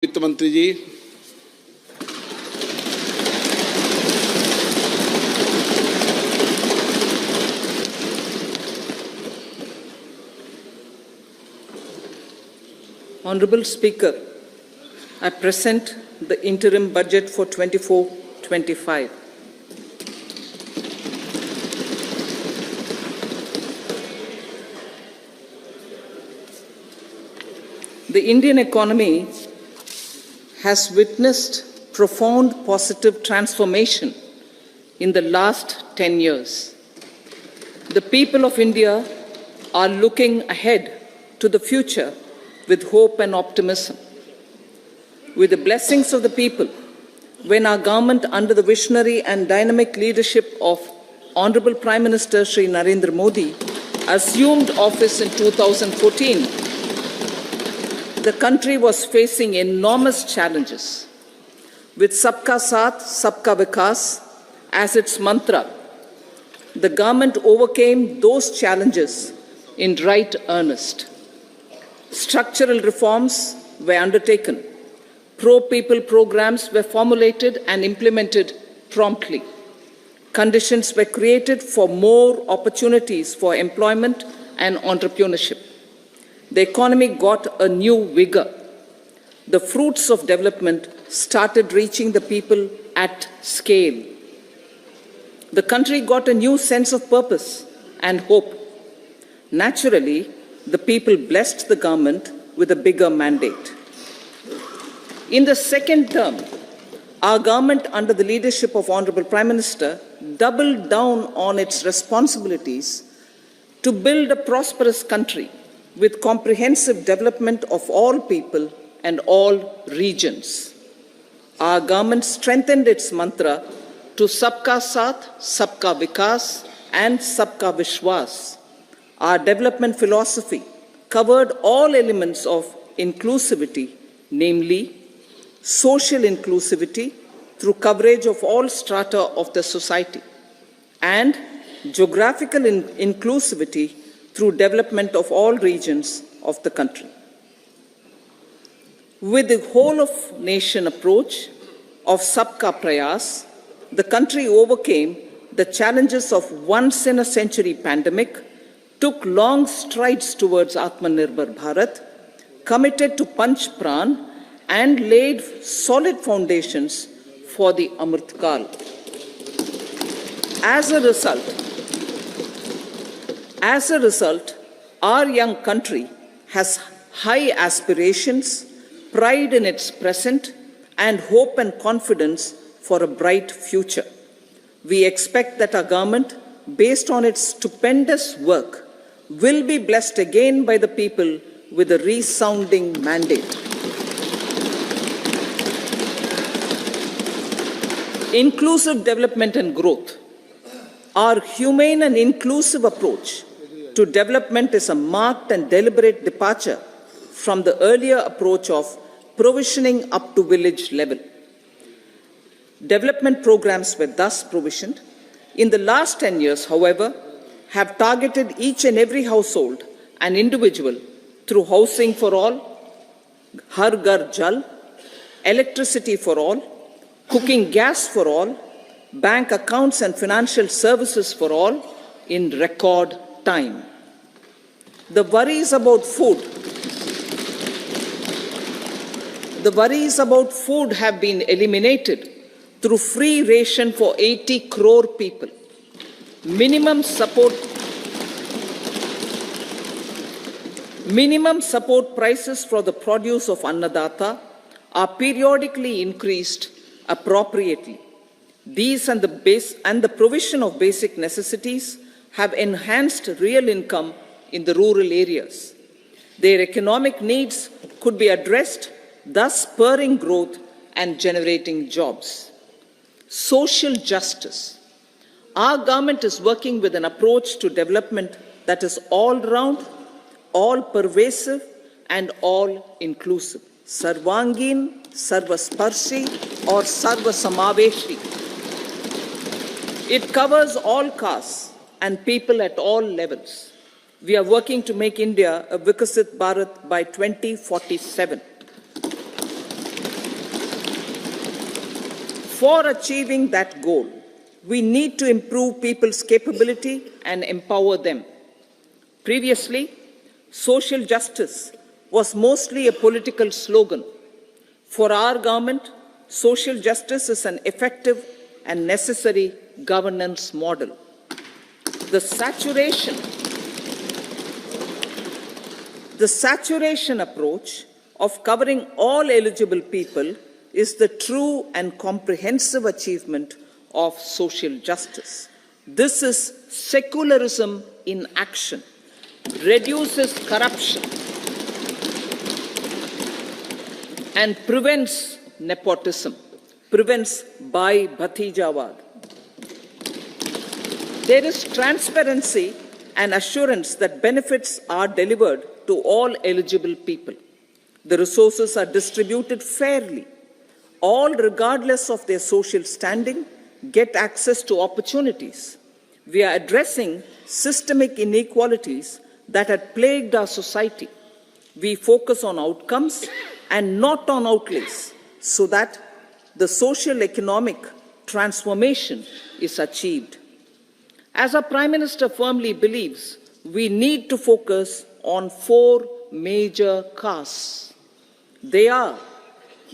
वित्त मंत्री जी, Honorable Speaker, I present the interim budget for 24-25. The Indian economy has witnessed profound positive transformation in the last 10 years. The people of India are looking ahead to the future with hope and optimism. With the blessings of the people, when our government, under the visionary and dynamic leadership of Honorable Prime Minister Shri Narendra Modi, assumed office in 2014, the country was facing enormous challenges. With Sabka Saath, Sabka Vikas as its mantra, the government overcame those challenges in right earnest. Structural reforms were undertaken. Pro-people programs were formulated and implemented promptly. Conditions were created for more opportunities for employment and entrepreneurship. The economy got a new vigor. The fruits of development started reaching the people at scale. The country got a new sense of purpose and hope. Naturally, the people blessed the government with a bigger mandate. In the second term, our government, under the leadership of Honorable Prime Minister, doubled down on its responsibilities to build a prosperous country with comprehensive development of all people and all regions. Our government strengthened its mantra to Sabka Saath, Sabka Vikas and Sabka Vishwas. Our development philosophy covered all elements of inclusivity, namely social inclusivity through coverage of all strata of the society, and geographical inclusivity through development of all regions of the country. With the whole of nation approach of Sabka Prayas, the country overcame the challenges of once-in-a-century pandemic, took long strides towards Atmanirbhar Bharat, committed to Panch Pran, and laid solid foundations for the Amrit Kal. As a result, our young country has high aspirations, pride in its present, and hope and confidence for a bright future. We expect that our government, based on its stupendous work, will be blessed again by the people with a resounding mandate. Inclusive development and growth. Our humane and inclusive approach to development is a marked and deliberate departure from the earlier approach of provisioning up to village level. Development programs were thus provisioned. In the last 10 years, however, have targeted each and every household and individual through housing for all, Har Ghar Jal, electricity for all, cooking gas for all, bank accounts and financial services for all in record time. The worries about food have been eliminated through free ration for 80 crore people. Minimum support prices for the produce of Annadata are periodically increased appropriately. These and the provision of basic necessities have enhanced real income in the rural areas. Their economic needs could be addressed, thus spurring growth and generating jobs. Social justice. Our government is working with an approach to development that is all-round, all-pervasive, and all-inclusive. Sarvangin, Sarvasparshi, or Sarvasamaveshi. It covers all castes and people at all levels. We are working to make India a Vikasit Bharat by 2047. For achieving that goal, we need to improve people's capability and empower them. Previously, social justice was mostly a political slogan. For our government, social justice is an effective and necessary governance model. The saturation approach of covering all eligible people is the true and comprehensive achievement of social justice. This is secularism in action, reduces corruption, and prevents nepotism, prevents Bhai Bhatijawad. There is transparency and assurance that benefits are delivered to all eligible people. The resources are distributed fairly. All, regardless of their social standing, get access to opportunities. We are addressing systemic inequalities that had plagued our society. We focus on outcomes and not on outlays, so that the social economic transformation is achieved. As our Prime Minister firmly believes, we need to focus on 4 major castes. They are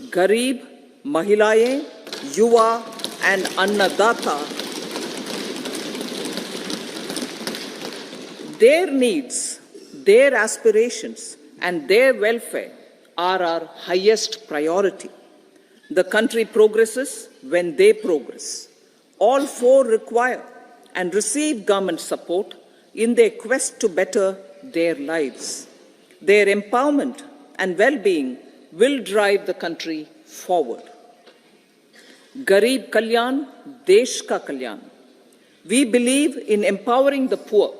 Garib, Mahilaye, Yuva, and Annadata. Their needs, their aspirations, and their welfare are our highest priority. The country progresses when they progress. All 4 require and receive government support in their quest to better their lives. Their empowerment and well-being will drive the country forward. Garib Kalyan, Desh Ka Kalyan. We believe in empowering the poor.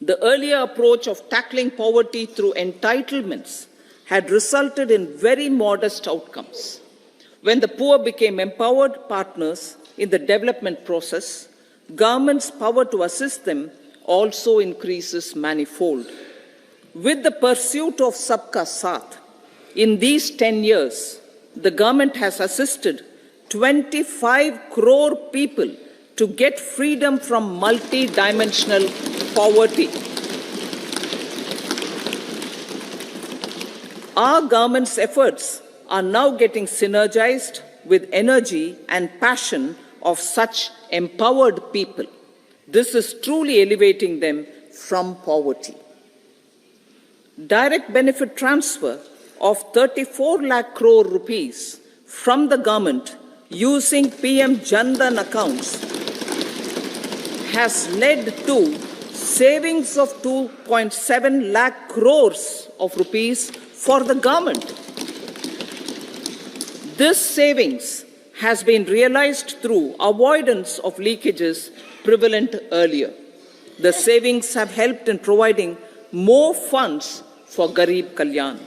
The earlier approach of tackling poverty through entitlements had resulted in very modest outcomes. When the poor became empowered partners in the development process, government's power to assist them also increases manifold. With the pursuit of Sabka Saath, in these 10 years, the government has assisted 25 crore people to get freedom from multi-dimensional poverty. Our government's efforts are now getting synergized with energy and passion of such empowered people. This is truly elevating them from poverty. Direct benefit transfer of 34 lakh crore rupees from the government using PM Jan Dhan accounts has led to savings of 2.7 lakh crores of rupees for the government. This savings has been realized through avoidance of leakages prevalent earlier. The savings have helped in providing more funds for Garib Kalyan.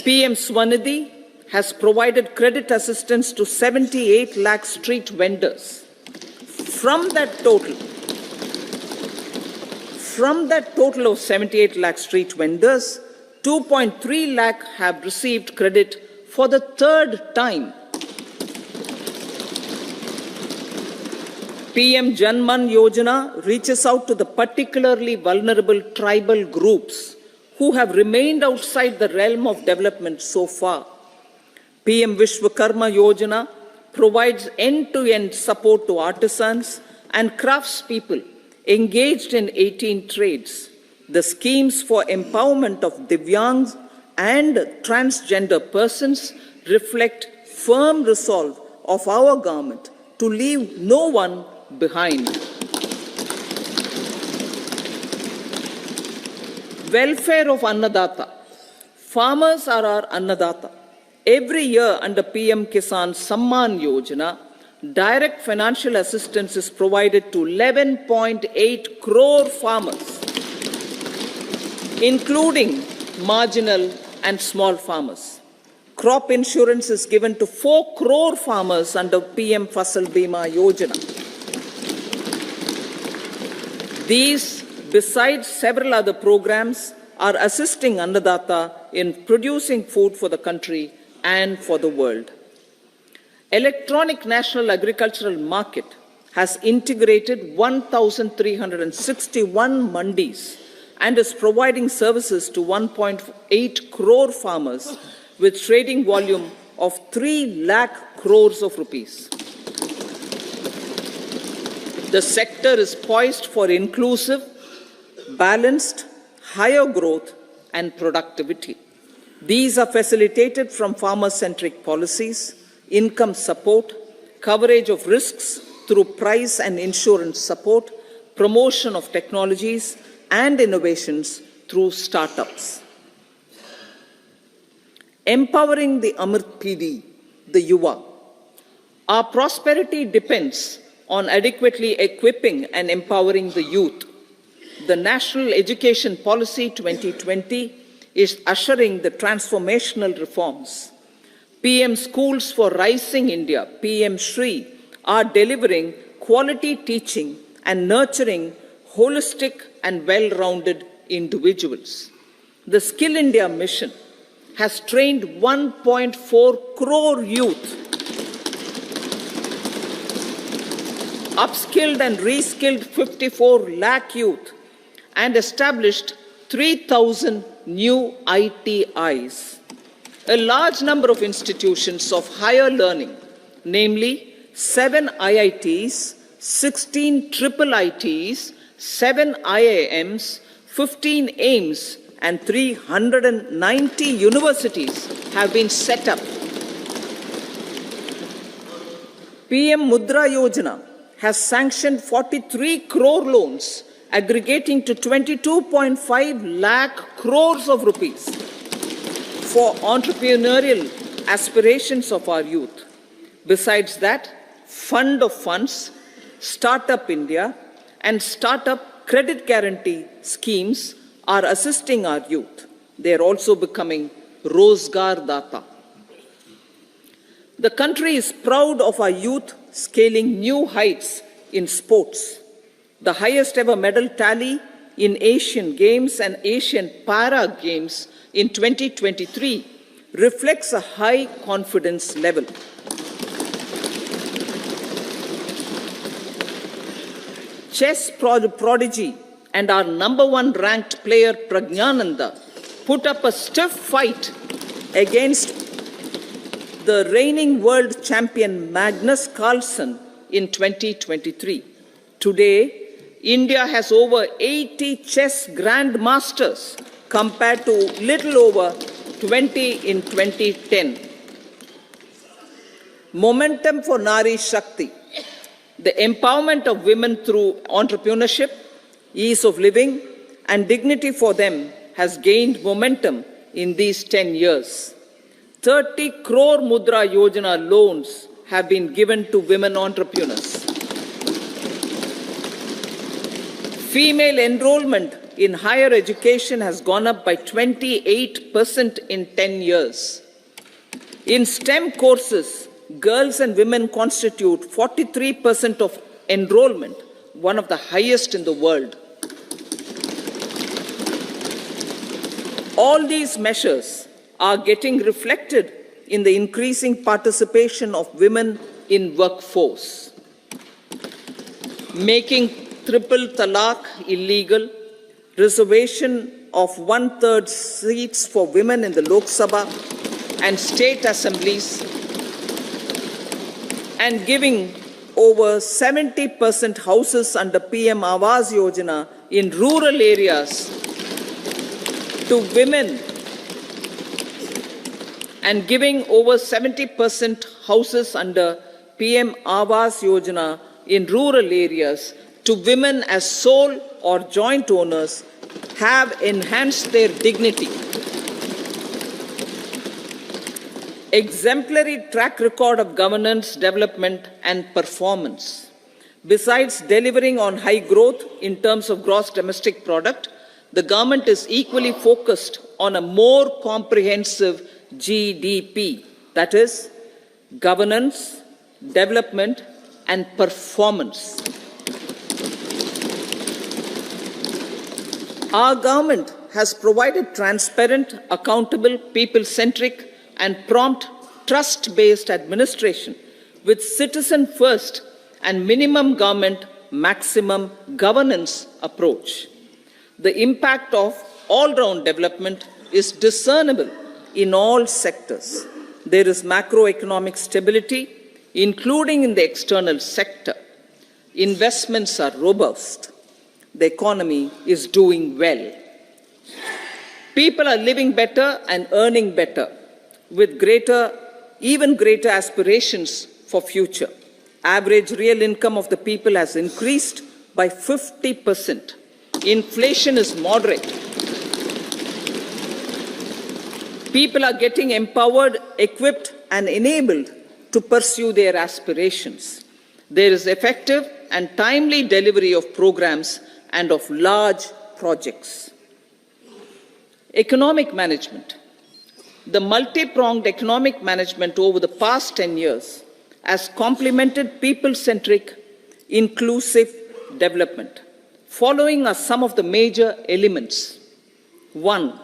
PM Swanidhi has provided credit assistance to 78 lakh street vendors. From that total of 78 lakh street vendors, 2.3 lakh have received credit for the 3rd time. PM Janman Yojana reaches out to the particularly vulnerable tribal groups who have remained outside the realm of development so far. PM Vishwakarma Yojana provides end-to-end support to artisans and craftspeople engaged in 18 trades. The schemes for empowerment of Divyangs and transgender persons reflect firm resolve of our government to leave no one behind. Welfare of Annadata. Farmers are our Annadata. Every year under PM Kisan Samman Yojana, direct financial assistance is provided to 11.8 crore farmers, including marginal and small farmers. Crop insurance is given to 4 crore farmers under PM Fasal Bima Yojana. These, besides several other programs, are assisting Annadata in producing food for the country and for the world. Electronic National Agricultural Market has integrated 1,361 mandis and is providing services to 1.8 crore farmers with trading volume of 3 lakh crores of rupees. The sector is poised for inclusive, balanced, higher growth and productivity. These are facilitated from farmer-centric policies, income support, coverage of risks through price and insurance support, promotion of technologies and innovations through startups. Empowering the Amrit PD, the Yuva. Our prosperity depends on adequately equipping and empowering the youth. The National Education Policy 2020 is ushering the transformational reforms. PM Schools for Rising India, PM Shri, are delivering quality teaching and nurturing holistic and well-rounded individuals. The Skill India mission has trained 1.4 crore youth, upskilled and reskilled 54 lakh youth, and established 3,000 new ITIs. A large number of institutions of higher learning, namely 7 IITs, 16 triple ITs, 7 IIMs, 15 AIMS, and 390 universities have been set up. PM Mudra Yojana has sanctioned 43 crore loans aggregating to 22.5 lakh crores of rupees for entrepreneurial aspirations of our youth. Besides that, Fund of Funds, Startup India, and Startup Credit Guarantee schemes are assisting our youth. They are also becoming Rozgar Data. The country is proud of our youth scaling new heights in sports. The highest ever medal tally in Asian Games and Asian Para Games in 2023 reflects a high confidence level. Chess prodigy and our #1 ranked player Pragnananda put up a stiff fight against the reigning world champion Magnus Carlsen in 2023. Today, India has over 80 chess grandmasters compared to little over 20 in 2010. Momentum for Nari Shakti. The empowerment of women through entrepreneurship, ease of living, and dignity for them has gained momentum in these 10 years. 30 crore Mudra Yojana loans have been given to women entrepreneurs. Female enrollment in higher education has gone up by 28% in 10 years. In STEM courses, girls and women constitute 43% of enrollment, one of the highest in the world. All these measures are getting reflected in the increasing participation of women in workforce. Making triple talaq illegal, reservation of 1/3 seats for women in the Lok Sabha and state assemblies, and giving over 70% houses under PM Awas Yojana in rural areas to women, and giving over 70% houses under PM Awas Yojana in rural areas to women as sole or joint owners have enhanced their dignity. Exemplary track record of governance, development, and performance. Besides delivering on high growth in terms of gross domestic product, the government is equally focused on a more comprehensive GDP, that is, governance, development, and performance. Our government has provided transparent, accountable, people-centric, and prompt, trust-based administration with citizen first and minimum government, maximum governance approach. The impact of all-round development is discernible in all sectors. There is macroeconomic stability, including in the external sector. Investments are robust. The economy is doing well. People are living better and earning better, with even greater aspirations for future. Average real income of the people has increased by 50%. Inflation is moderate. People are getting empowered, equipped, and enabled to pursue their aspirations. There is effective and timely delivery of programs and of large projects. Economic management. The multi-pronged economic management over the past 10 years has complemented people-centric, inclusive development. Following are some of the major elements. 1.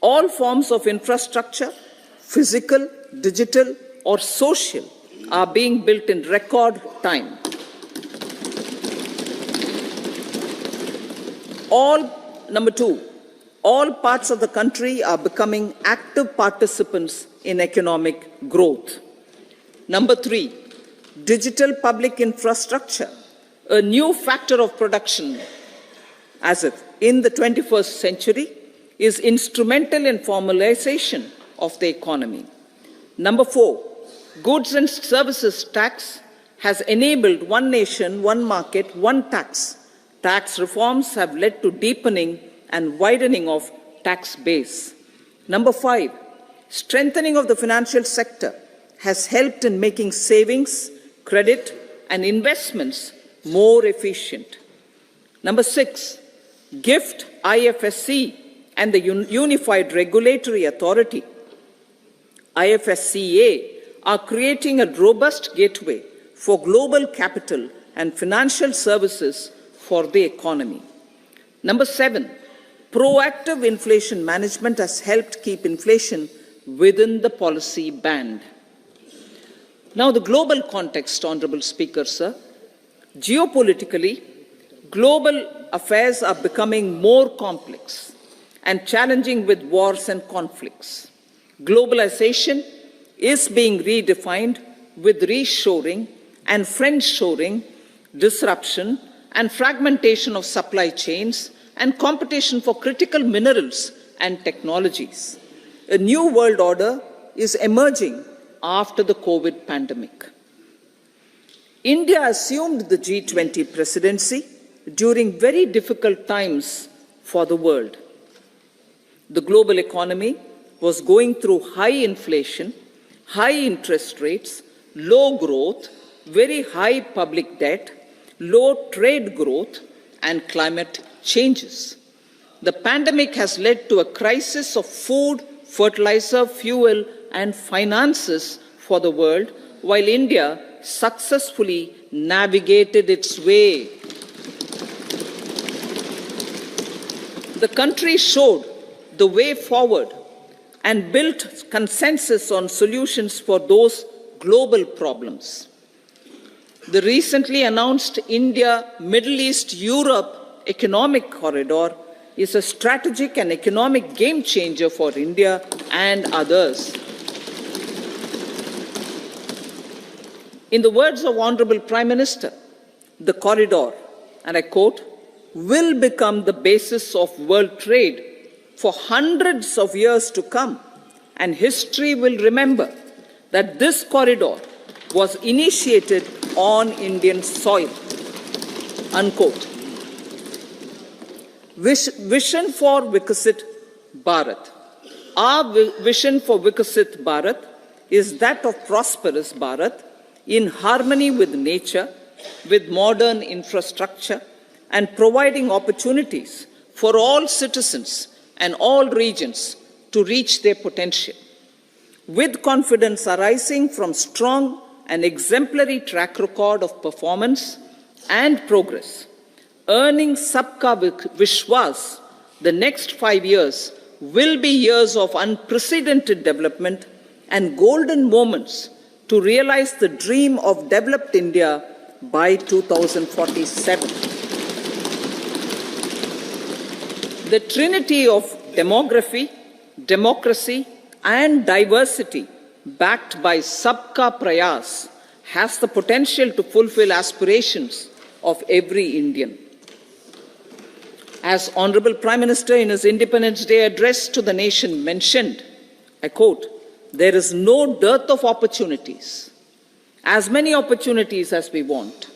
All forms of infrastructure, physical, digital, or social, are being built in record time. Number 2, all parts of the country are becoming active participants in economic growth. Number 3, digital public infrastructure, a new factor of production as if in the 21st century, is instrumental in formalization of the economy. Number 4, goods and services tax has enabled one nation, one market, one tax. Tax reforms have led to deepening and widening of tax base. Number 5, strengthening of the financial sector has helped in making savings, credit, and investments more efficient. Number 6, GIFT, IFSC, and the Unified Regulatory Authority, IFSCA, are creating a robust gateway for global capital and financial services for the economy. Number 7, proactive inflation management has helped keep inflation within the policy band. Now, the global context, Honorable Speaker, sir. Geopolitically, global affairs are becoming more complex and challenging with wars and conflicts. Globalization is being redefined with reshoring and friendshoring, disruption and fragmentation of supply chains and competition for critical minerals and technologies. A new world order is emerging after the COVID pandemic. India assumed the G20 presidency during very difficult times for the world. The global economy was going through high inflation, high interest rates, low growth, very high public debt, low trade growth, and climate changes. The pandemic has led to a crisis of food, fertilizer, fuel, and finances for the world, while India successfully navigated its way. The country showed the way forward and built consensus on solutions for those global problems. The recently announced India-Middle East-Europe economic corridor is a strategic and economic game changer for India and others. In the words of Honorable Prime Minister, the corridor, and I quote, will become the basis of world trade for hundreds of years to come, and history will remember that this corridor was initiated on Indian soil, unquote. Vision for Vikasit Bharat. Our vision for Vikasit Bharat is that of prosperous Bharat in harmony with nature, with modern infrastructure, and providing opportunities for all citizens and all regions to reach their potential. With confidence arising from strong and exemplary track record of performance and progress, earning Sabka Vishwas, the next 5 years will be years of unprecedented development and golden moments to realize the dream of developed India by 2047. The trinity of demography, democracy, and diversity, backed by Sabka Prayas, has the potential to fulfill aspirations of every Indian. As Honorable Prime Minister in his Independence Day address to the nation mentioned, I quote, "There is no dearth of opportunities, as many opportunities as we want.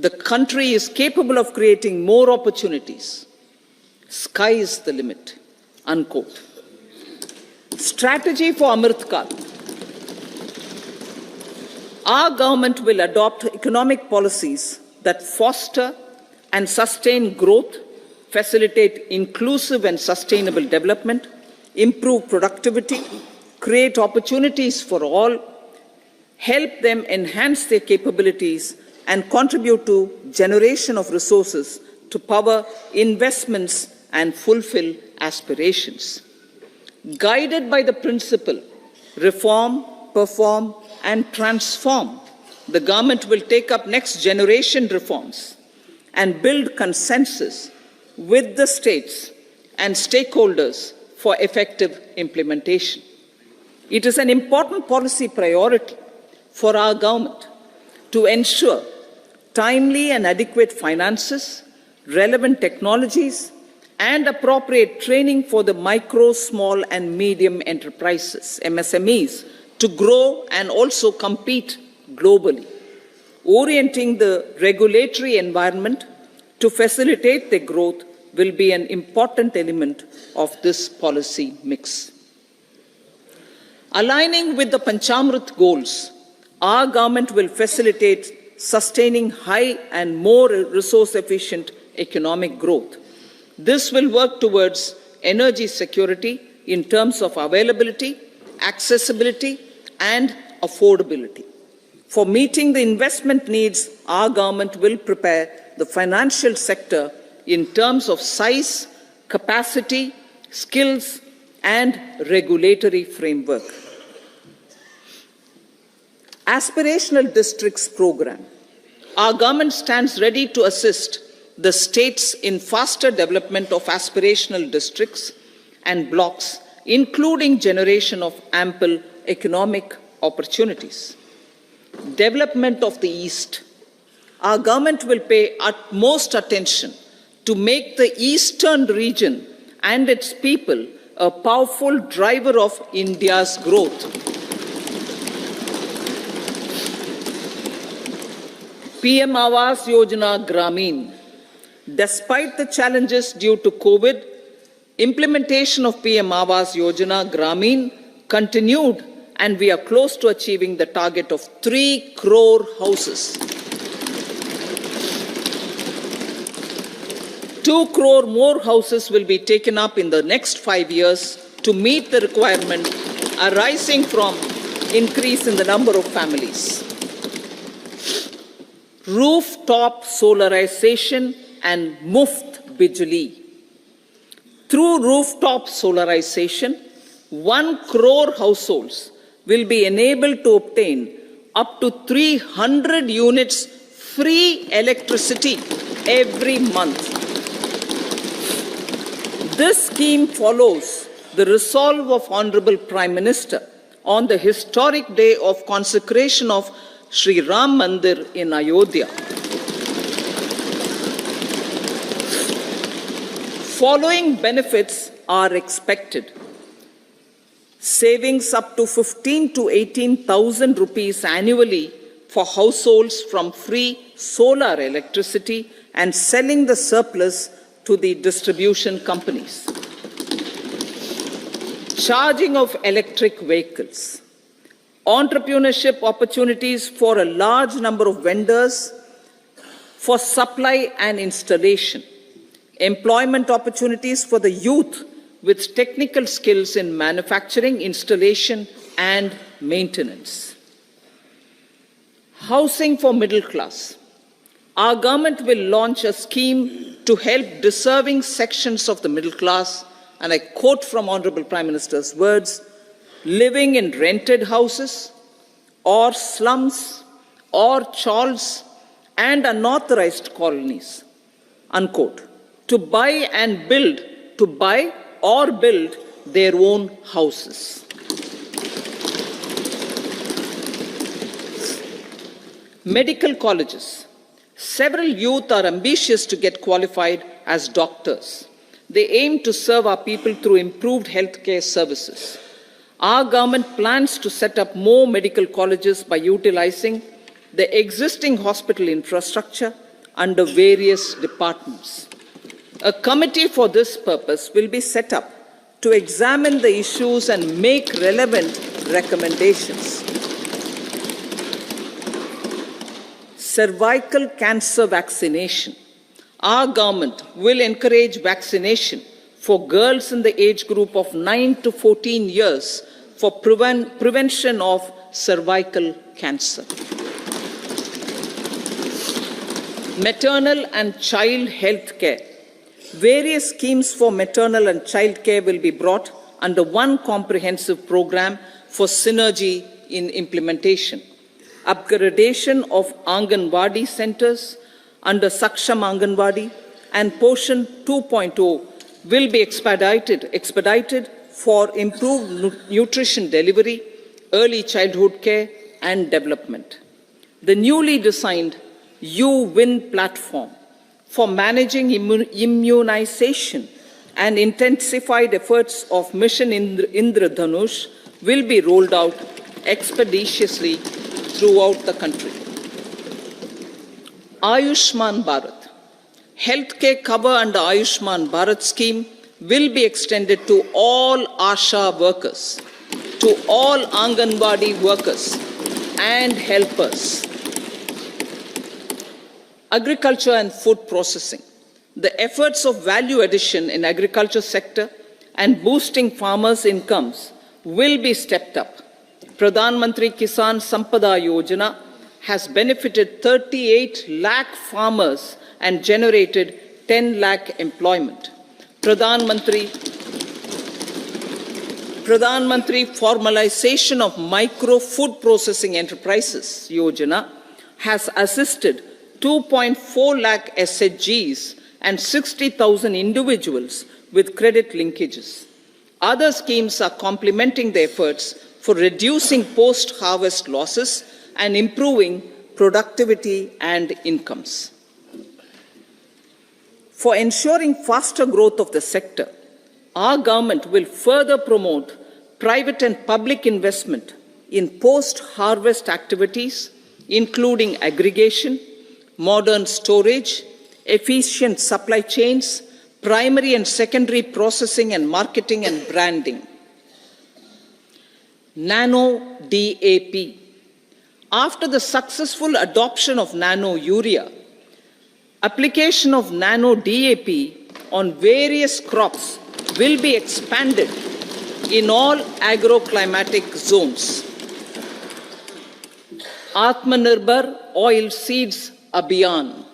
The country is capable of creating more opportunities. Sky is the limit," unquote. Strategy for Amrit Kal. Our government will adopt economic policies that foster and sustain growth, facilitate inclusive and sustainable development, improve productivity, create opportunities for all, help them enhance their capabilities, and contribute to generation of resources to power investments and fulfill aspirations. Guided by the principle, reform, perform, and transform, the government will take up next generation reforms and build consensus with the states and stakeholders for effective implementation. It is an important policy priority for our government to ensure timely and adequate finances, relevant technologies, and appropriate training for the micro, small, and medium enterprises, MSMEs, to grow and also compete globally. Orienting the regulatory environment to facilitate their growth will be an important element of this policy mix. Aligning with the Panchamrit goals, our government will facilitate sustaining high and more resource-efficient economic growth. This will work towards energy security in terms of availability, accessibility, and affordability. For meeting the investment needs, our government will prepare the financial sector in terms of size, capacity, skills, and regulatory framework. Aspirational Districts Program. Our government stands ready to assist the states in faster development of aspirational districts and blocks, including generation of ample economic opportunities. Development of the East. Our government will pay utmost attention to make the eastern region and its people a powerful driver of India's growth. PM Awas Yojana Gramin. Despite the challenges due to COVID, implementation of PM Awas Yojana Gramin continued, and we are close to achieving the target of 3 crore houses. 2 crore more houses will be taken up in the next 5 years to meet the requirement arising from increase in the number of families. Rooftop solarization and Muft Bijli. Through rooftop solarization, 1 crore households will be enabled to obtain up to 300 units free electricity every month. This scheme follows the resolve of Honorable Prime Minister on the historic day of consecration of Sri Ram Mandir in Ayodhya. Following benefits are expected. Savings up to 15 to 18,000 rupees annually for households from free solar electricity and selling the surplus to the distribution companies. Charging of electric vehicles. Entrepreneurship opportunities for a large number of vendors for supply and installation. Employment opportunities for the youth with technical skills in manufacturing, installation, and maintenance. Housing for middle class. Our government will launch a scheme to help deserving sections of the middle class, and I quote from Honorable Prime Minister's words, living in rented houses, or slums or chawls and unauthorized colonies, unquote, to buy or build their own houses. Medical colleges. Several youth are ambitious to get qualified as doctors. They aim to serve our people through improved healthcare services. Our government plans to set up more medical colleges by utilizing the existing hospital infrastructure under various departments. A committee for this purpose will be set up to examine the issues and make relevant recommendations. Cervical cancer vaccination. Our government will encourage vaccination for girls in the age group of 9 to 14 years for prevention of cervical cancer. Maternal and child health care. Various schemes for maternal and child care will be brought under one comprehensive program for synergy in implementation. Upgradation of Anganwadi centers under Saksham Anganwadi and Poshan 2.0 will be expedited for improved nutrition delivery, early childhood care and development. The newly designed U-Win platform for managing immunization and intensified efforts of Mission Indradhanush will be rolled out expeditiously throughout the country. Ayushman Bharat. Healthcare cover under Ayushman Bharat scheme will be extended to all ASHA workers, to all Anganwadi workers and helpers. Agriculture and food processing. The efforts of value addition in agriculture sector and boosting farmers' incomes will be stepped up. Pradhan Mantri Kisan Sampada Yojana has benefited 38 lakh farmers and generated 10 lakh employment. Pradhan Mantri Formalization of Micro Food Processing Enterprises Yojana has assisted 2.4 lakh SHGs and 60,000 individuals with credit linkages. Other schemes are complementing the efforts for reducing post-harvest losses and improving productivity and incomes. For ensuring faster growth of the sector, our government will further promote private and public investment in post-harvest activities, including aggregation, modern storage, efficient supply chains, primary and secondary processing and marketing and branding. Nano DAP. After the successful adoption of nano urea, application of nano DAP on various crops will be expanded in all agroclimatic zones. Atmanirbhar Oil Seeds Abhiyan.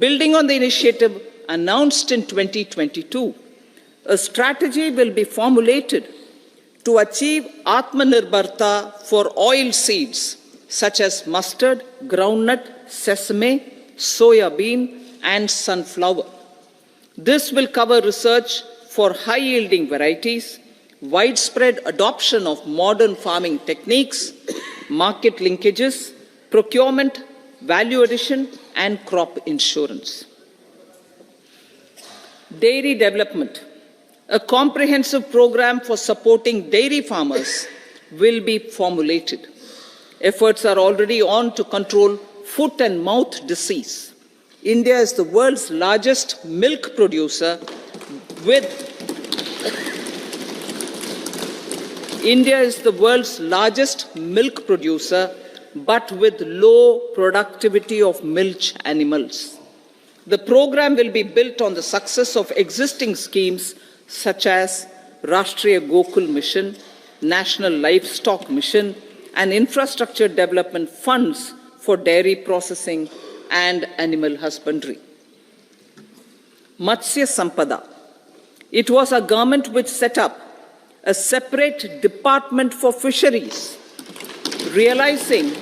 Building on the initiative announced in 2022, a strategy will be formulated to achieve Atmanirbharta for oil seeds such as mustard, groundnut, sesame, soya bean, and sunflower. This will cover research for high-yielding varieties, widespread adoption of modern farming techniques, market linkages, procurement, value addition, and crop insurance. Dairy development. A comprehensive program for supporting dairy farmers will be formulated. Efforts are already on to control foot and mouth disease. India is the world's largest milk producer but with low productivity of milch animals. The program will be built on the success of existing schemes such as Rashtriya Gokul Mission, National Livestock Mission, and infrastructure development funds for dairy processing and animal husbandry. Matsya Sampada. It was our government which set up a separate department for fisheries, realizing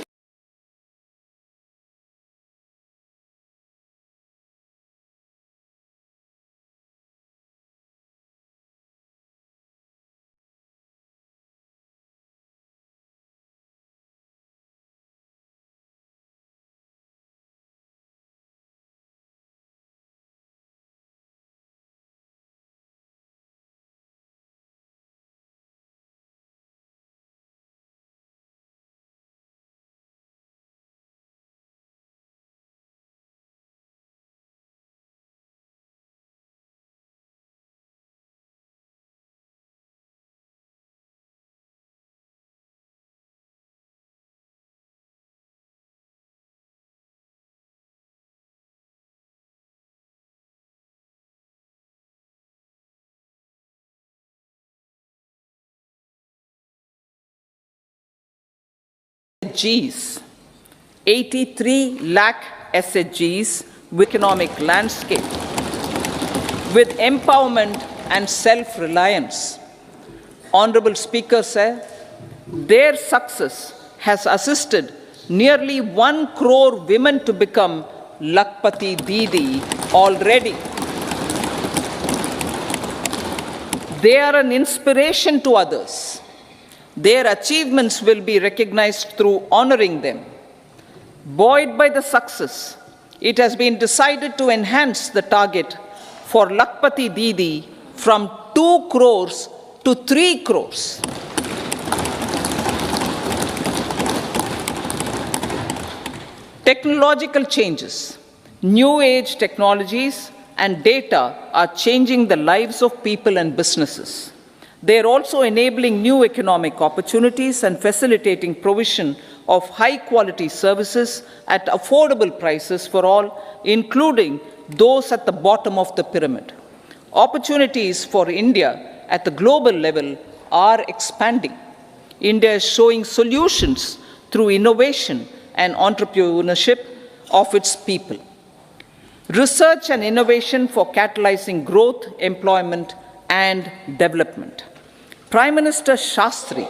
SHGs, 83 lakh SHGs with economic landscape, with empowerment and self-reliance. Honorable Speaker sir, their success has assisted nearly 1 crore women to become Lakpati Didi already. They are an inspiration to others. Their achievements will be recognized through honoring them. Buoyed by the success, it has been decided to enhance the target for Lakpati Didi from 2 crores to 3 crores. Technological changes, new age technologies and data are changing the lives of people and businesses. They are also enabling new economic opportunities and facilitating provision of high-quality services at affordable prices for all, including those at the bottom of the pyramid. Opportunities for India at the global level are expanding. India is showing solutions through innovation and entrepreneurship of its people. Research and innovation for catalyzing growth, employment, and development. Prime Minister Shastri,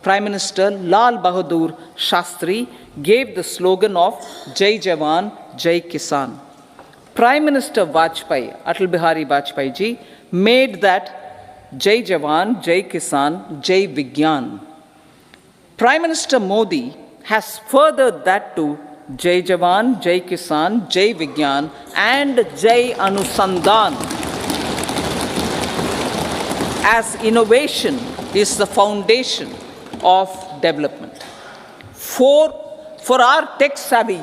Prime Minister Lal Bahadur Shastri gave the slogan of Jai Jawan, Jai Kisan. Prime Minister Vajpayee, Atal Bihari Vajpayee ji, made that Jai Jawan, Jai Kisan, Jai Vigyan. Prime Minister Modi has furthered that to Jai Jawan, Jai Kisan, Jai Vigyan, and Jai Anusandhan, as innovation is the foundation of development. For our tech-savvy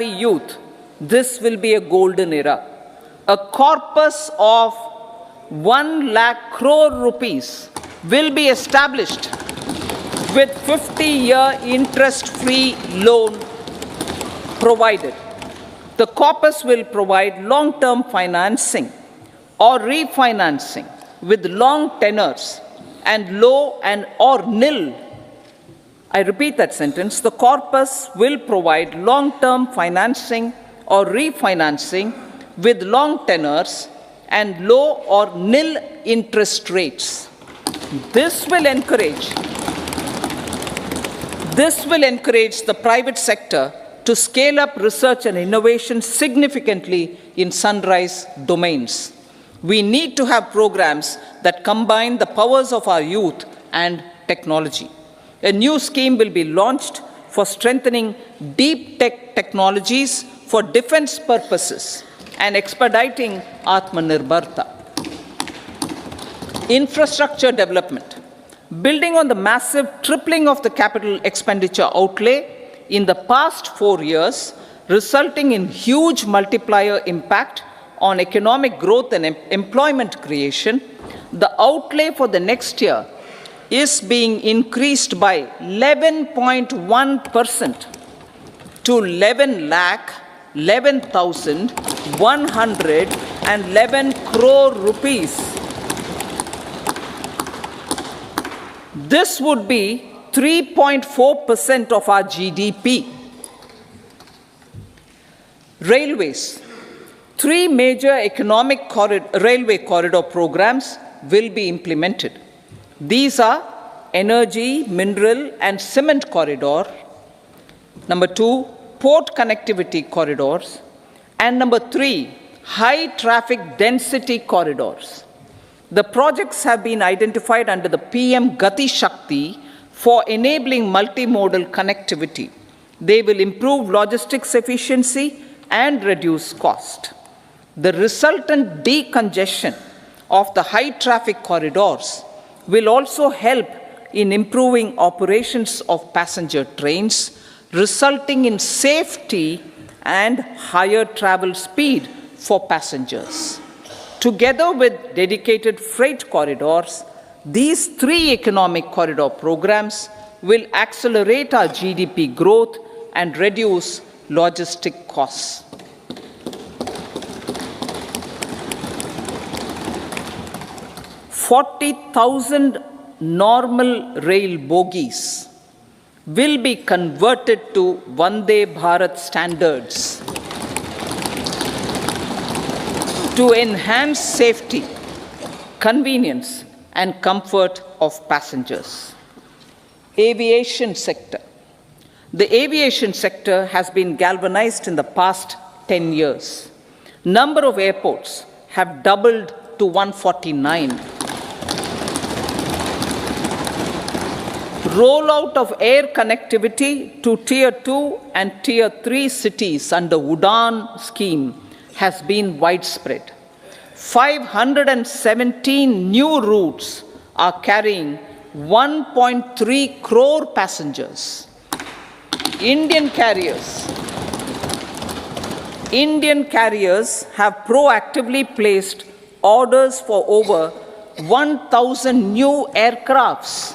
youth, this will be a golden era. A corpus of 1 lakh crore rupees will be established with 50-year interest-free loan provided. The corpus will provide long-term financing or refinancing with long tenors and low and or nil. I repeat that sentence. The corpus will provide long-term financing or refinancing with long tenors and low or nil interest rates. This will encourage the private sector to scale up research and innovation significantly in sunrise domains. We need to have programs that combine the powers of our youth and technology. A new scheme will be launched for strengthening deep tech technologies for defense purposes and expediting Atmanirbharta. Infrastructure development. Building on the massive tripling of the capital expenditure outlay in the past 4 years, resulting in huge multiplier impact on economic growth and employment creation, the outlay for the next year is being increased by 11.1% to 11,111 crore rupees. This would be 3.4% of our GDP. Railways. 3 major railway corridor programs will be implemented. These are energy, mineral and cement corridor. Number 2, port connectivity corridors. And number 3, high traffic density corridors. The projects have been identified under the PM Gati Shakti for enabling multimodal connectivity. They will improve logistics efficiency and reduce cost. The resultant decongestion of the high traffic corridors will also help in improving operations of passenger trains, resulting in safety and higher travel speed for passengers. Together with dedicated freight corridors, these 3 economic corridor programs will accelerate our GDP growth and reduce logistic costs. 40,000 normal rail bogies will be converted to Vande Bharat standards to enhance safety, convenience, and comfort of passengers. Aviation sector. The aviation sector has been galvanized in the past 10 years. Number of airports have doubled to 149. Rollout of air connectivity to Tier 2 and Tier 3 cities under UDAN scheme has been widespread. 517 new routes are carrying 1.3 crore passengers. Indian carriers have proactively placed orders for over 1,000 new aircrafts.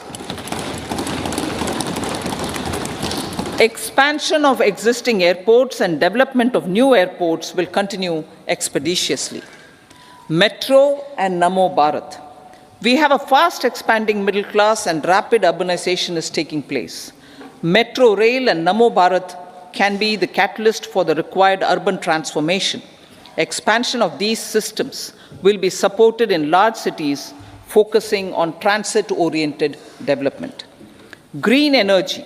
Expansion of existing airports and development of new airports will continue expeditiously. Metro and Namo Bharat. We have a fast expanding middle class and rapid urbanization is taking place. Metro rail and Namo Bharat can be the catalyst for the required urban transformation. Expansion of these systems will be supported in large cities, focusing on transit-oriented development. Green energy.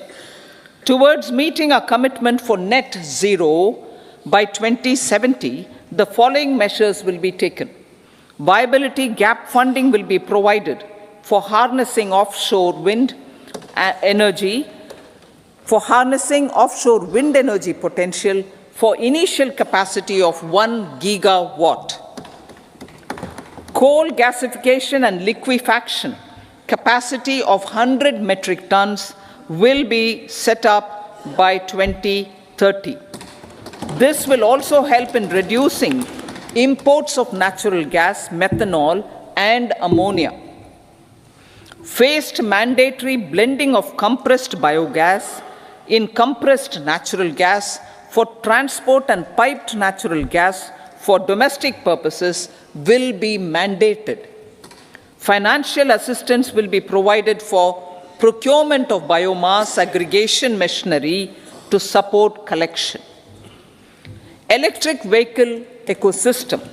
Towards meeting our commitment for net zero by 2070, the following measures will be taken. Viability gap funding will be provided for harnessing offshore wind energy, potential for initial capacity of 1 gigawatt. Coal gasification and liquefaction capacity of 100 metric tons will be set up by 2030. This will also help in reducing imports of natural gas, methanol, and ammonia. Phased mandatory blending of compressed biogas in compressed natural gas for transport and piped natural gas for domestic purposes will be mandated. Financial assistance will be provided for procurement of biomass aggregation machinery to support collection. Electric vehicle ecosystem.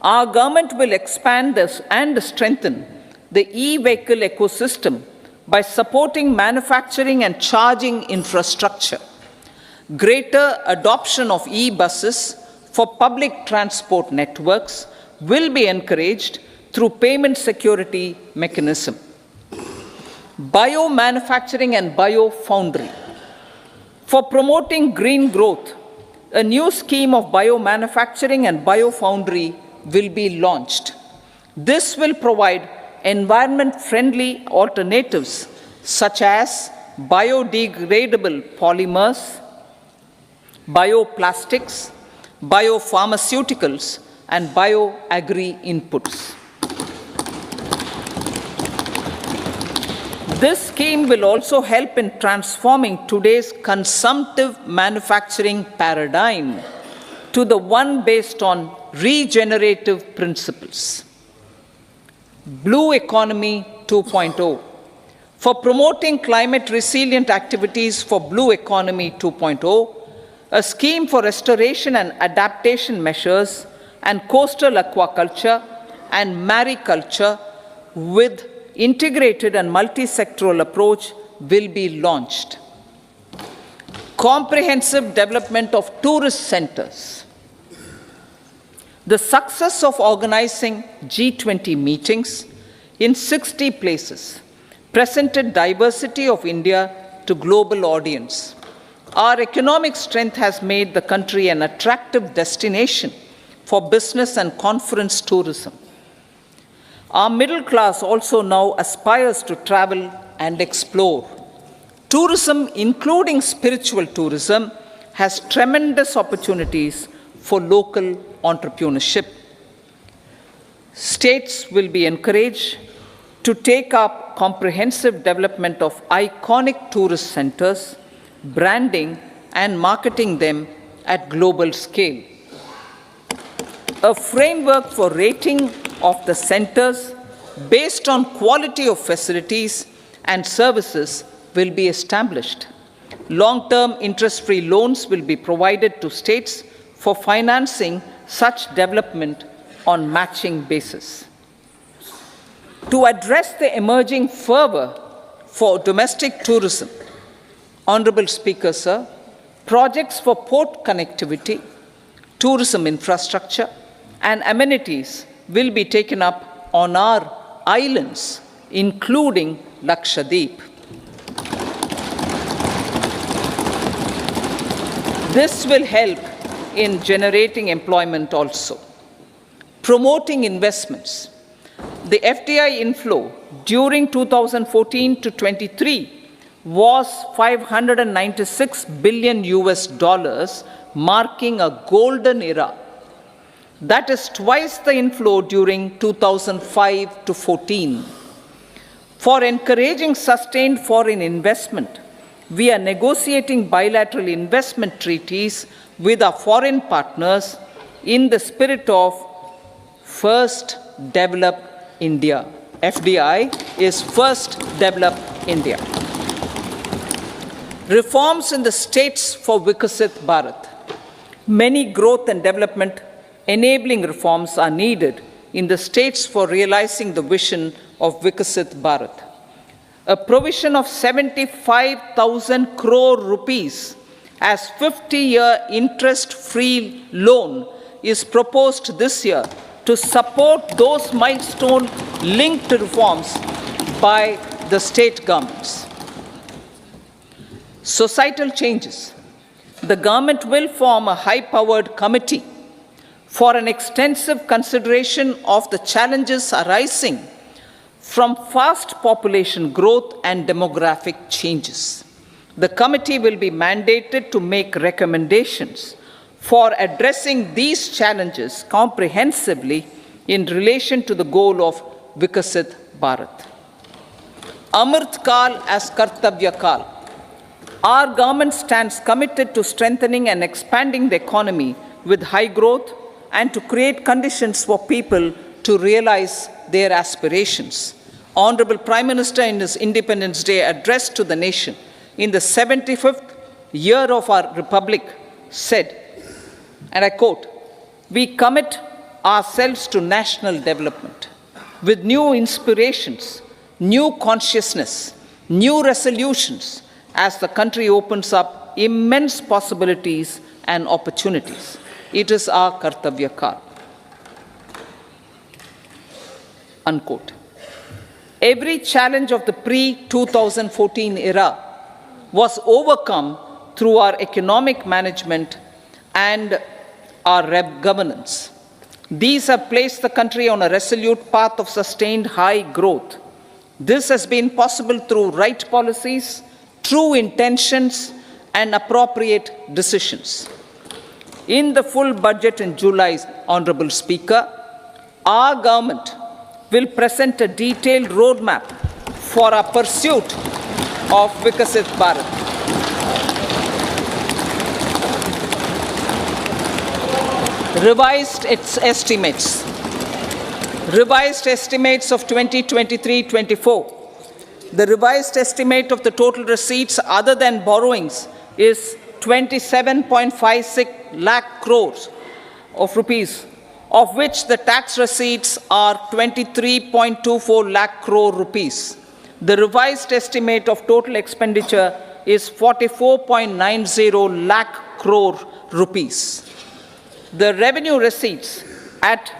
Our government will expand this and strengthen the e-vehicle ecosystem by supporting manufacturing and charging infrastructure. Greater adoption of e-buses for public transport networks will be encouraged through payment security mechanism. Biomanufacturing and biofoundry. For promoting green growth, a new scheme of biomanufacturing and biofoundry will be launched. This will provide environment-friendly alternatives such as biodegradable polymers, bioplastics, biopharmaceuticals, and bioagri inputs. This scheme will also help in transforming today's consumptive manufacturing paradigm to the one based on regenerative principles. Blue Economy 2.0. For promoting climate resilient activities for Blue Economy 2.0, a scheme for restoration and adaptation measures and coastal aquaculture and mariculture with integrated and multi-sectoral approach will be launched. Comprehensive development of tourist centers. The success of organizing G20 meetings in 60 places presented diversity of India to global audience. Our economic strength has made the country an attractive destination for business and conference tourism. Our middle class also now aspires to travel and explore. Tourism, including spiritual tourism, has tremendous opportunities for local entrepreneurship. States will be encouraged to take up comprehensive development of iconic tourist centers, branding and marketing them at global scale. A framework for rating of the centers based on quality of facilities and services will be established. Long-term interest-free loans will be provided to states for financing such development on matching basis. To address the emerging fervor for domestic tourism, Honorable Speaker, sir, projects for port connectivity, tourism infrastructure, and amenities will be taken up on our islands, including Lakshadweep. This will help in generating employment also. Promoting investments. The FDI inflow during 2014 to 23 was $596 billion, marking a golden era. That is twice the inflow during 2005 to 14. For encouraging sustained foreign investment, we are negotiating bilateral investment treaties with our foreign partners in the spirit of First Develop India. FDI is First Develop India. Reforms in the states for Vikasit Bharat. Many growth and development enabling reforms are needed in the states for realizing the vision of Vikasit Bharat. A provision of 75,000 crore rupees as 50-year interest-free loan is proposed this year to support those milestone-linked reforms by the state governments. Societal changes. The government will form a high-powered committee for an extensive consideration of the challenges arising from fast population growth and demographic changes. The committee will be mandated to make recommendations for addressing these challenges comprehensively in relation to the goal of Vikasit Bharat. Amrit Kal as Kartavya Kal. Our government stands committed to strengthening and expanding the economy with high growth and to create conditions for people to realize their aspirations. Honorable Prime Minister, in his Independence Day address to the nation in the 75th year of our Republic, said, and I quote, "We commit ourselves to national development with new inspirations, new consciousness, new resolutions as the country opens up immense possibilities and opportunities. It is our Kartavya Kal." Unquote. Every challenge of the pre-2014 era was overcome through our economic management and our governance. These have placed the country on a resolute path of sustained high growth. This has been possible through right policies, true intentions, and appropriate decisions. In the full budget in July, Honorable Speaker, our government will present a detailed roadmap for our pursuit of Vikasit Bharat. Revised estimates of 2023-24. The revised estimate of the total receipts other than borrowings is 27.56 lakh crores of rupees, of which the tax receipts are 23.24 lakh crore rupees. The revised estimate of total expenditure is 44.90 lakh crore rupees. The revenue receipts at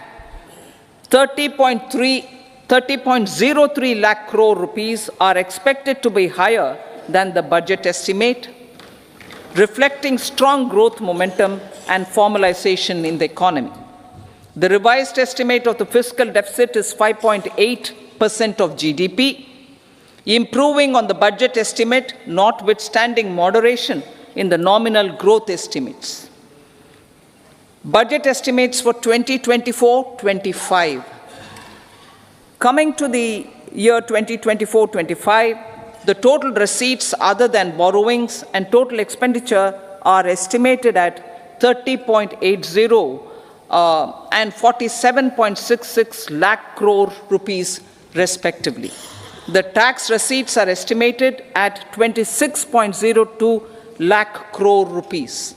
30.03 lakh crore rupees are expected to be higher than the budget estimate, reflecting strong growth momentum and formalization in the economy. The revised estimate of the fiscal deficit is 5.8% of GDP, improving on the budget estimate, notwithstanding moderation in the nominal growth estimates. Budget estimates for 2024-25. Coming to the year 2024-25, the total receipts other than borrowings and total expenditure are estimated at 30.80 and 47.66 lakh crore rupees respectively. The tax receipts are estimated at 26.02 lakh crore rupees.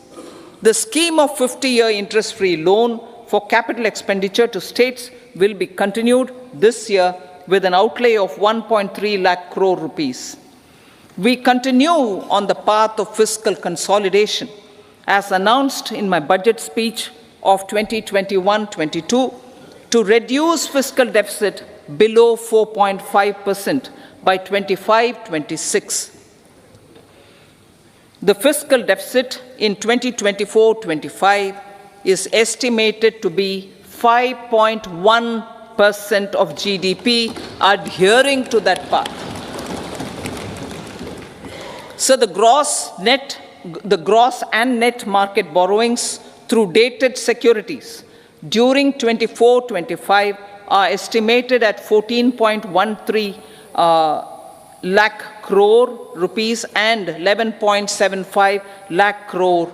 The scheme of 50-year interest-free loan for capital expenditure to states will be continued this year with an outlay of 1.3 lakh crore rupees. We continue on the path of fiscal consolidation, as announced in my budget speech of 2021-22, to reduce fiscal deficit below 4.5% by 25-26. The fiscal deficit in 2024-25 is estimated to be 5.1% of GDP, adhering to that path. So the gross and net market borrowings through dated securities during 24-25 are estimated at 14.13 lakh crore rupees and 11.75 lakh crore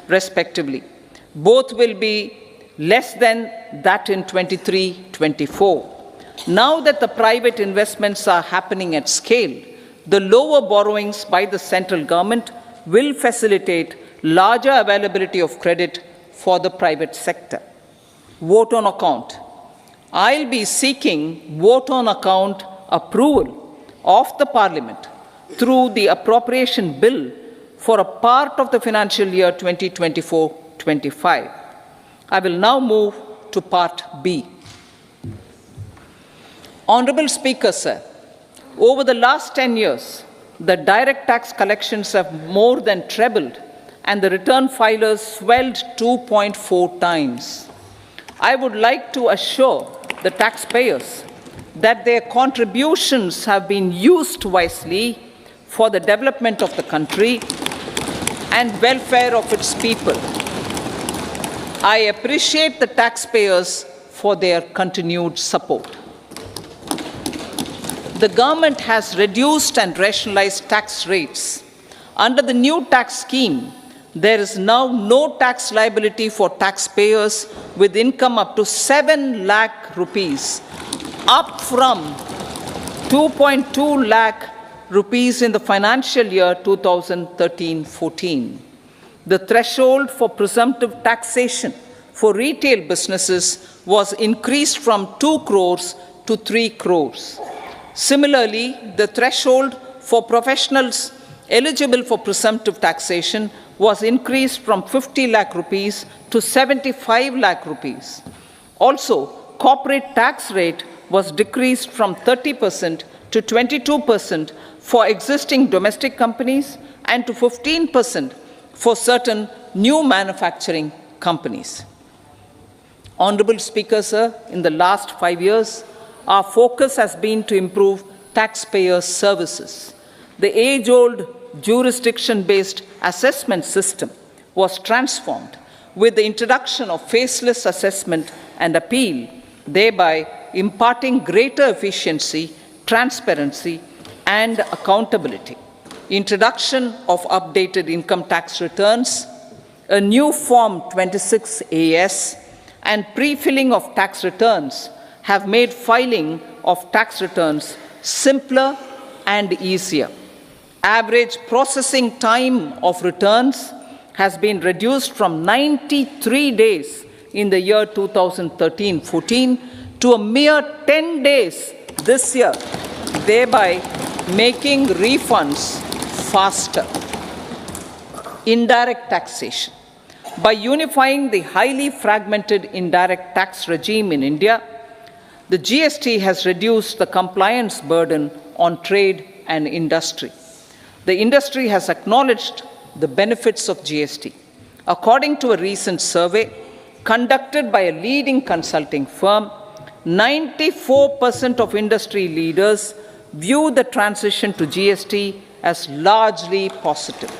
respectively. Both will be less than that in 23-24. Now that the private investments are happening at scale, the lower borrowings by the central government will facilitate larger availability of credit for the private sector. Vote on account. I'll be seeking vote on account approval of the Parliament through the appropriation bill for a part of the financial year 2024-25. I will now move to Part B. Honorable Speaker, sir, over the last 10 years, the direct tax collections have more than trebled and the return filers swelled 2.4 times. I would like to assure the taxpayers that their contributions have been used wisely for the development of the country and welfare of its people. I appreciate the taxpayers for their continued support. The government has reduced and rationalized tax rates. Under the new tax scheme, there is now no tax liability for taxpayers with income up to 7 lakh rupees, up from 2.2 lakh rupees in the financial year 2013-14. The threshold for presumptive taxation for retail businesses was increased from 2 crores to 3 crores. Similarly, the threshold for professionals eligible for presumptive taxation was increased from 50 lakh rupees to 75 lakh rupees. Also, corporate tax rate was decreased from 30% to 22% for existing domestic companies and to 15% for certain new manufacturing companies. Honorable Speaker, sir, in the last 5 years, our focus has been to improve taxpayer services. The age-old jurisdiction-based assessment system was transformed with the introduction of faceless assessment and appeal, thereby imparting greater efficiency, transparency, and accountability. Introduction of updated income tax returns, a new Form 26AS, and pre-filling of tax returns have made filing of tax returns simpler and easier. Average processing time of returns has been reduced from 93 days in the year 2013-14 to a mere 10 days this year, thereby making refunds faster. Indirect taxation. By unifying the highly fragmented indirect tax regime in India, the GST has reduced the compliance burden on trade and industry. The industry has acknowledged the benefits of GST. According to a recent survey conducted by a leading consulting firm, 94% of industry leaders view the transition to GST as largely positive.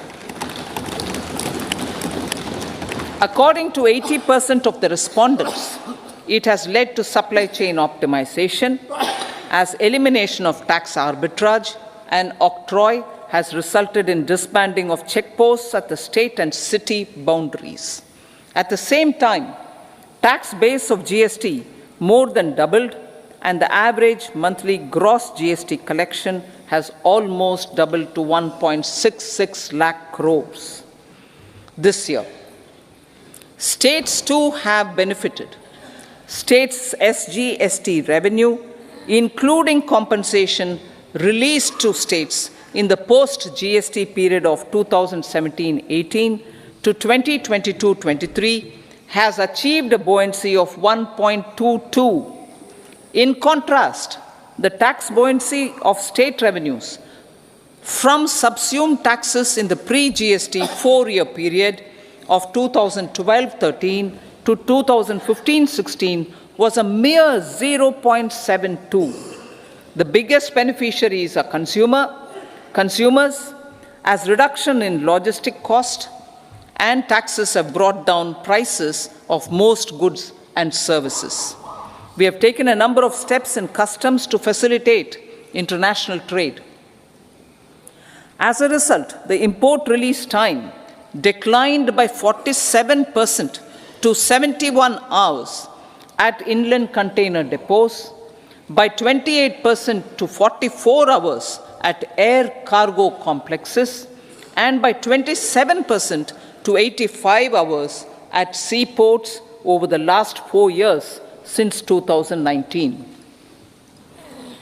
According to 80% of the respondents, it has led to supply chain optimization, as elimination of tax arbitrage and octroi has resulted in disbanding of checkposts at the state and city boundaries. At the same time, tax base of GST more than doubled, and the average monthly gross GST collection has almost doubled to 1.66 lakh crores this year. States too have benefited. States' SGST revenue, including compensation released to states in the post-GST period of 2017-18 to 2022-23, has achieved a buoyancy of 1.22. In contrast, the tax buoyancy of state revenues from subsumed taxes in the pre-GST four-year period of 2012-13 to 2015-16 was a mere 0.72. The biggest beneficiaries are consumers, as reduction in logistic cost and taxes have brought down prices of most goods and services. We have taken a number of steps in customs to facilitate international trade. As a result, the import release time declined by 47% to 71 hours at inland container depots, by 28% to 44 hours at air cargo complexes, and by 27% to 85 hours at seaports over the last 4 years since 2019,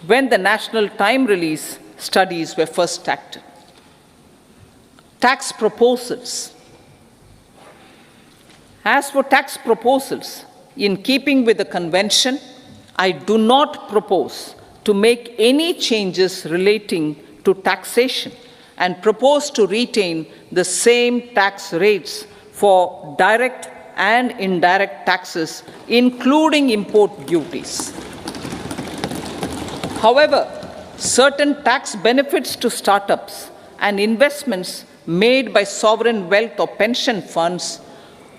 when the national time release studies were first started. Tax proposals. As for tax proposals, in keeping with the convention, I do not propose to make any changes relating to taxation and propose to retain the same tax rates for direct and indirect taxes, including import duties. However, certain tax benefits to startups and investments made by sovereign wealth or pension funds,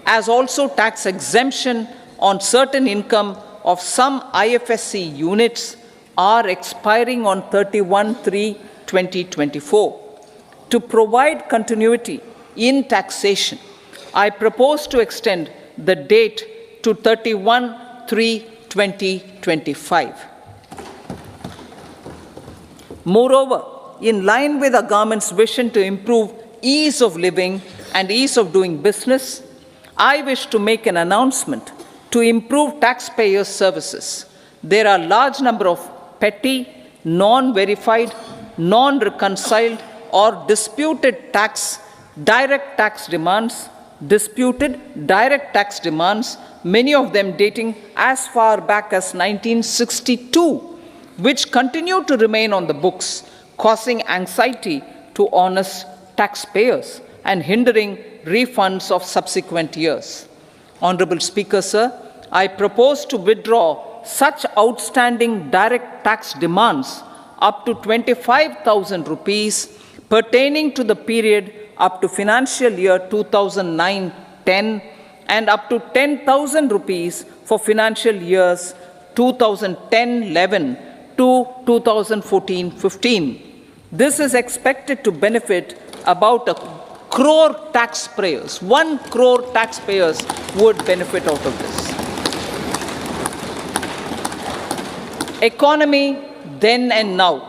as also tax exemption on certain income of some IFSC units, are expiring on 31/3/2024. To provide continuity in taxation, I propose to extend the date to 31/3/2025. Moreover, in line with our government's vision to improve ease of living and ease of doing business, I wish to make an announcement to improve taxpayers' services. There are a large number of petty, non-verified, non-reconciled, or disputed direct tax demands, many of them dating as far back as 1962, which continue to remain on the books, causing anxiety to honest taxpayers and hindering refunds of subsequent years. Honorable Speaker, sir, I propose to withdraw such outstanding direct tax demands up to 25,000 rupees pertaining to the period up to financial year 2009-10 and up to 10,000 rupees for financial years 2010-11 to 2014-15. This is expected to benefit about 1 crore taxpayers. 1 crore taxpayers would benefit out of this. Economy then and now.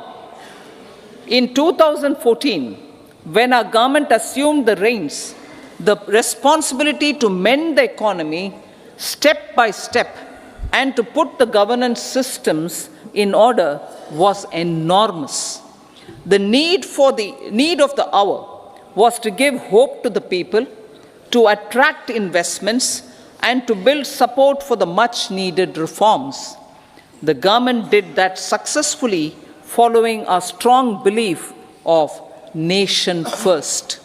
In 2014, when our government assumed the reins, the responsibility to mend the economy, step by step and to put the governance systems in order was enormous. The need of the hour was to give hope to the people, to attract investments, and to build support for the much-needed reforms. The government did that successfully, following a strong belief of nation first.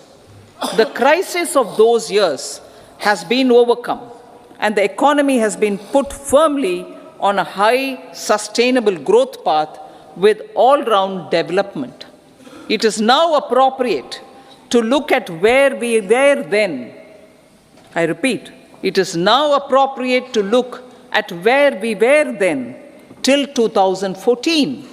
The crisis of those years has been overcome, and the economy has been put firmly on a high, sustainable growth path with all-round development. It is now appropriate to look at where we were then. I repeat, it is now appropriate to look at where we were then till 2014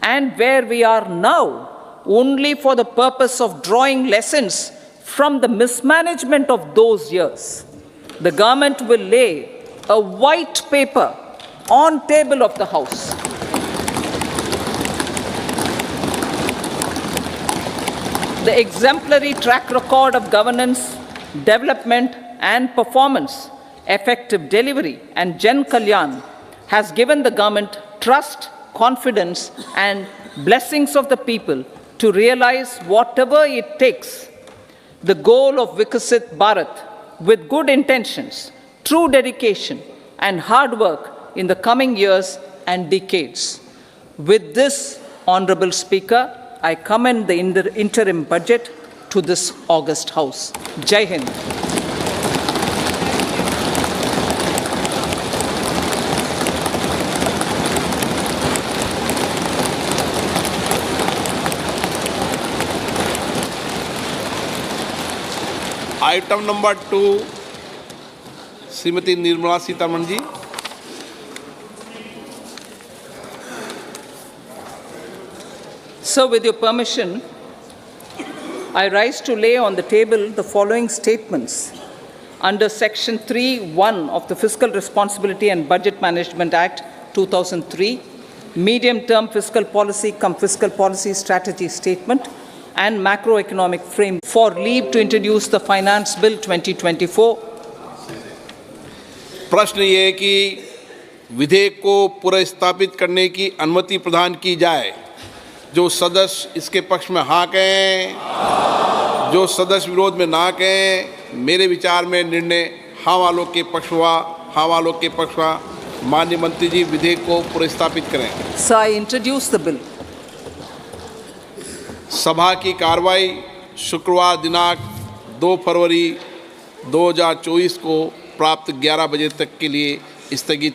and where we are now, only for the purpose of drawing lessons from the mismanagement of those years. The government will lay a white paper on table of the House. The exemplary track record of governance, development and performance, effective delivery and Jan Kalyan has given the government trust, confidence and blessings of the people to realize whatever it takes, the goal of Vikasit Bharat, with good intentions, true dedication and hard work in the coming years and decades. With this, Honorable Speaker, I commend the interim budget to this august House. Jai Hind. Item number 2 Shrimati Nirmala Sitharaman ji. So, with your permission, I rise to lay on the table the following statements under Section 3(1) of the Fiscal Responsibility and Budget Management Act 2003, Medium-Term Fiscal Policy cum Fiscal Policy Strategy Statement and Macroeconomic Frame for leave to introduce the Finance Bill 2024. प्रश्न ये है कि विधेयक को पुनर्स्थापित करने की अनुमति प्रदान की जाए। जो सदस्य इसके पक्ष में हाँ कहें, जो सदस्य विरोध में ना कहें। मेरे विचार में निर्णय हाँ वालों के पक्ष हुआ, हाँ वालों के पक्ष हुआ। माननीय मंत्री जी विधेयक को पुनर्स्थापित करें। So I introduce the bill. सभा की कार्रवाई शुक्रवार दिनांक 2 फरवरी 2024 को प्राप्त 11 बजे तक के लिए स्थगित